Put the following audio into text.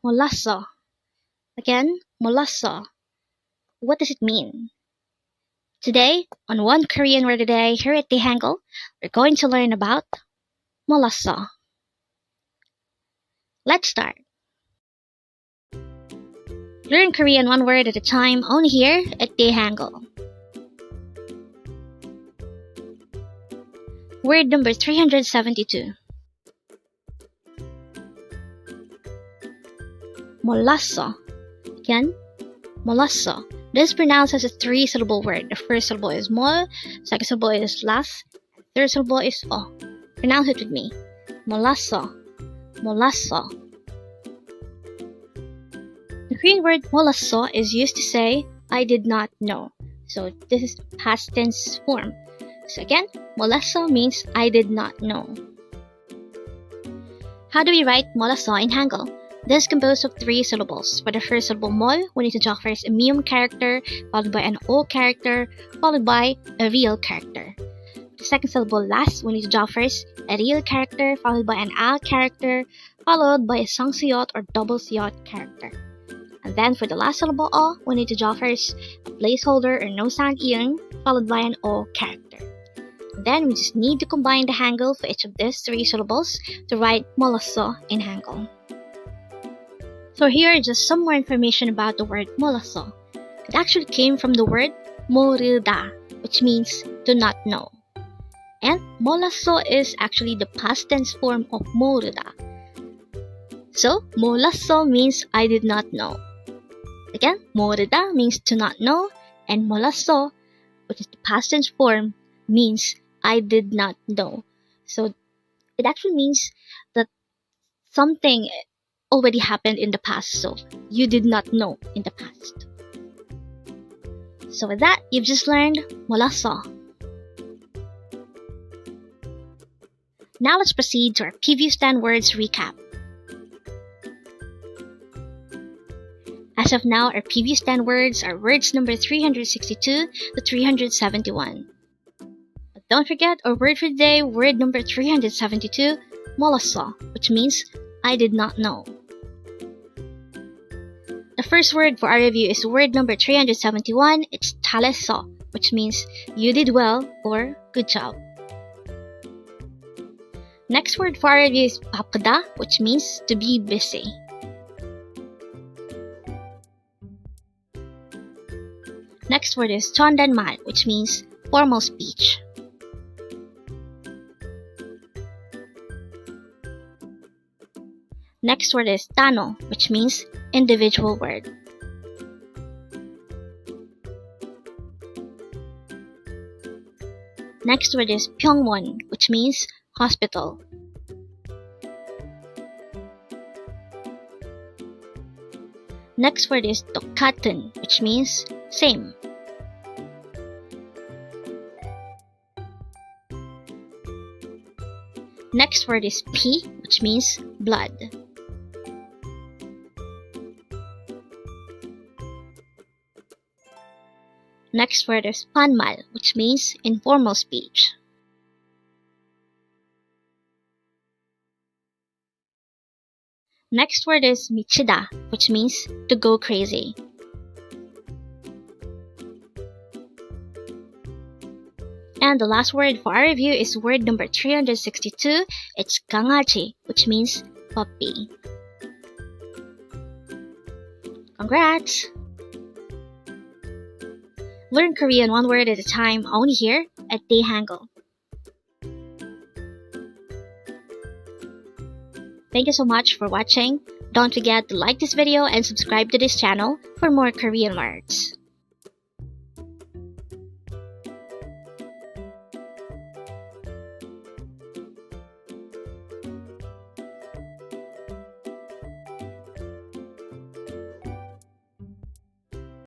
Mollasseo. Again, mollasseo. What does it mean? Today, on One Korean Word a Day here at Dae-Hangul, we're going to learn about mollasseo. Let's start. Learn Korean one word at a time only here at Dae-Hangul. Word number 372. Mollasseo. Again, mollasseo. This is pronounced as a three-syllable word. The first syllable is mol, second syllable is las, third syllable is o. Pronounce it with me. Mollasseo. Mollasseo. The Korean word mollasseo is used to say, I did not know. So this is past tense form. So again, mollasseo means I did not know. How do we write mollasseo in Hangul? This is composed of three syllables. For the first syllable mol, we need to draw first a meme character, followed by an o character, followed by a real character. The second syllable las, we need to draw first a real character, followed by an a character, followed by a sangsuyot or double suyot character. And then for the last syllable o, we need to draw first a placeholder or no sound iyong, followed by an o character. Then we just need to combine the Hangul for each of these three syllables to write mollasseo in Hangul. So here are just some more information about the word mollasseo. It actually came from the word moruda, which means to not know. And mollasseo is actually the past tense form of moruda. So mollasseo means I did not know. Again, moruda means to not know, and mollasseo, which is the past tense form, means I did not know. So it actually means that something already happened in the past, so you did not know in the past. So with that, you've just learned mollasseo. Now let's proceed to our previous 10 words recap. As of now, our previous 10 words are words number 362 to 371. But don't forget our word for the day, word number 372, mollasseo, which means I did not know. The first word for our review is word number 371. It's 잘했어, which means you did well or good job. Next word for our review is 바쁘다, which means to be busy. Next word is 존댓말, which means formal speech. Next word is 단어, which means individual word. Next word is 병원, which means hospital. Next word is 똑같은, which means same. Next word is 피, which means blood. Next word is 반말, which means informal speech. Next word is 미치다, which means to go crazy. And the last word for our review is word number 362. It's 강아지, which means puppy. Congrats! Learn Korean one word at a time only here at Dae-Hangul. Thank you so much for watching. Don't forget to like this video and subscribe to this channel for more Korean words.